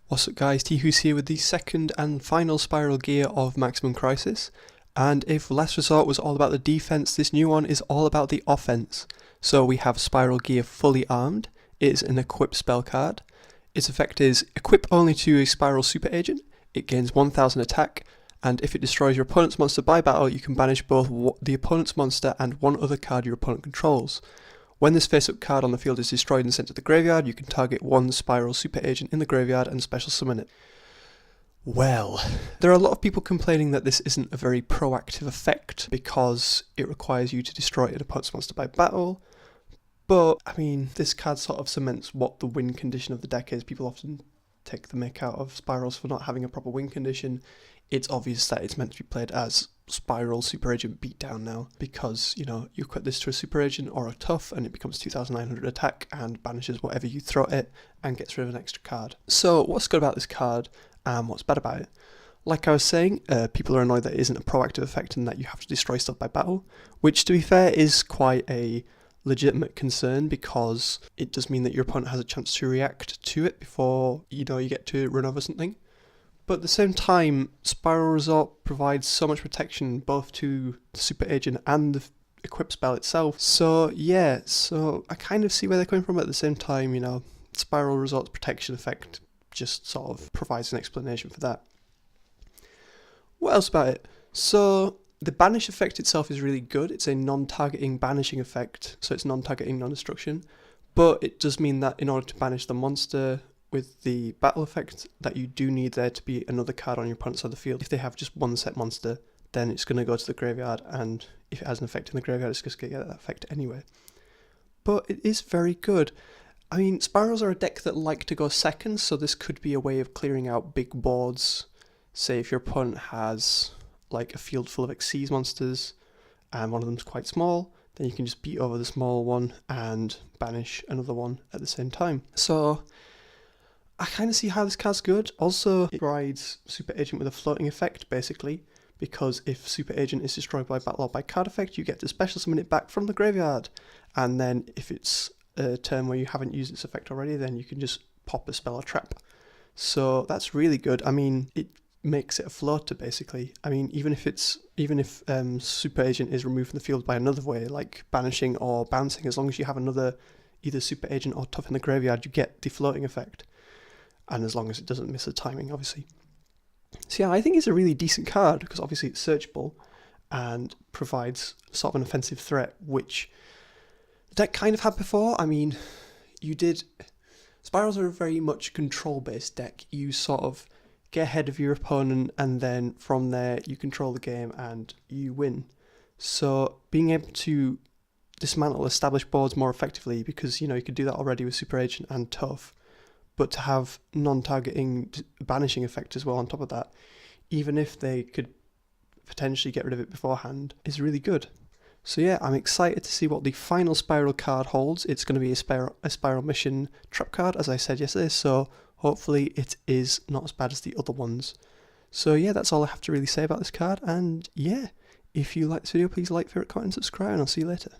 What's up guys, Tihus here with the second and final spiral gear of Maximum Crisis, and if Last Resort was all about the defense, this new one is all about the offense. So we have Spiral Gear Fully Armed. It is an equip spell card. Its effect is equip only to a Spiral Super Agent. It gains 1000 attack, and if it destroys your opponent's monster by battle, you can banish both the opponent's monster and one other card your opponent controls. When this face-up card on the field is destroyed and sent to the graveyard, you can target one Spiral Super Agent in the graveyard and special summon it. Well, there are a lot of people complaining that this isn't a very proactive effect because it requires you to destroy an opponent's monster by battle, but I mean, this card sort of cements what the win condition of the deck is. People often take the mick out of Spyrals for not having a proper win condition. It's obvious that it's meant to be played as Spiral Super Agent Beatdown now, because, you know, you equip this to a Super Agent or a Tough and it becomes 2900 attack and banishes whatever you throw at it and gets rid of an extra card. So what's good about this card and what's bad about it? Like I was saying, people are annoyed that it isn't a proactive effect and that you have to destroy stuff by battle, which to be fair is quite a legitimate concern because it does mean that your opponent has a chance to react to it before, you know, you get to run over something. But at the same time, Spiral Resort provides so much protection both to the Super Agent and the equip spell itself. So yeah, so I kind of see where they're coming from, but at the same time, you know, Spiral Resort's protection effect just sort of provides an explanation for that. What else about it? So the banish effect itself is really good. It's a non-targeting banishing effect, so it's non-targeting, non-destruction. But it does mean that in order to banish the monster with the battle effect, that you do need there to be another card on your opponent's side of the field. If they have just one set monster, then it's going to go to the graveyard, and if it has an effect in the graveyard, it's just going to get that effect anyway. But it is very good. I mean, Spyrals are a deck that like to go second, so this could be a way of clearing out big boards. Say if your opponent has like a field full of Xyz monsters, and one of them's quite small, then you can just beat over the small one and banish another one at the same time. So I kind of see how this card's good. Also, it provides Super Agent with a floating effect, basically, because if Super Agent is destroyed by battle or by card effect, you get to special summon it back from the graveyard. And then if it's a turn where you haven't used its effect already, then you can just pop a spell or trap. So that's really good. I mean, it makes it a floater, basically. I mean, even if Super Agent is removed from the field by another way, like banishing or bouncing, as long as you have another either Super Agent or Tough in the graveyard, you get the floating effect. And as long as it doesn't miss the timing, obviously. So yeah, I think it's a really decent card, because obviously it's searchable and provides sort of an offensive threat, which the deck kind of had before. I mean, Spyrals are a very much control-based deck. You sort of get ahead of your opponent, and then from there you control the game and you win. So being able to dismantle established boards more effectively, because, you know, you could do that already with Super Agent and Tough, but to have non-targeting banishing effect as well on top of that, even if they could potentially get rid of it beforehand, is really good. So yeah, I'm excited to see what the final Spiral card holds. It's going to be a Spiral Mission trap card, as I said yesterday, so hopefully it is not as bad as the other ones. So yeah, that's all I have to really say about this card, and yeah, if you like this video, please like, favorite, comment, and subscribe, and I'll see you later.